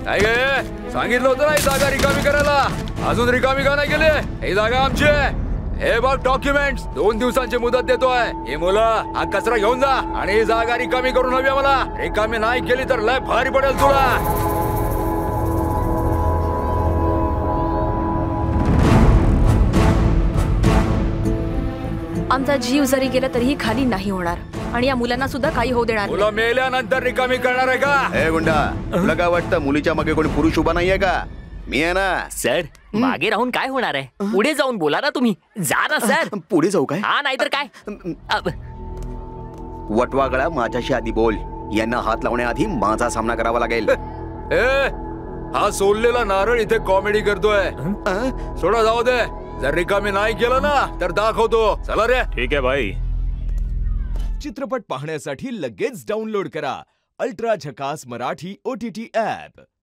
काय गे सांगितलं होतं ना ही जागा रिकामी करायला, अजून रिकामी का नाही केली? ही जागा आमची आहे. हे बघ डॉक्युमेंट्स, 2 दिवसांची मुदत देतोय. ही मुलं हा कचरा घेऊन जा आणि ही जागा रिकामी करून हवी मला. रिकामी नाही केली तर लय भारी पडेल तुला. आमचा जीव जरी गेला तरीही खाली नाही होणार आणि या मुलांना सुद्धा काही होऊ देणार नाही. मुलं मेल्यानंतर रिकामी करणार आहे का? हे गुंडा, तुला काय वाटतं मुलीच्या मागे कोणी पुरुष उभा नाहीये का? मी आहे ना. सर मागे राहून काय होणार आहे? पुढे जाऊन बोला ना तुम्ही. जा ना सर. पुढे जाऊ काय? हा नाहीतर काय. वटवागळा माझ्याशी आधी बोल. यांना हात लावण्याआधी माझा सामना करावा लागेल. ए, हा सोललेला नारळ इथे कॉमेडी करतोय. सोडा जाऊ दे. जर रिकामी नाही केलं ना तर दाखवतो. चला रे. ठीक आहे भाई. चित्रपट पाहण्यासाठी लगेच डाउनलोड करा अल्ट्रा झकास मराठी OTT ऍप.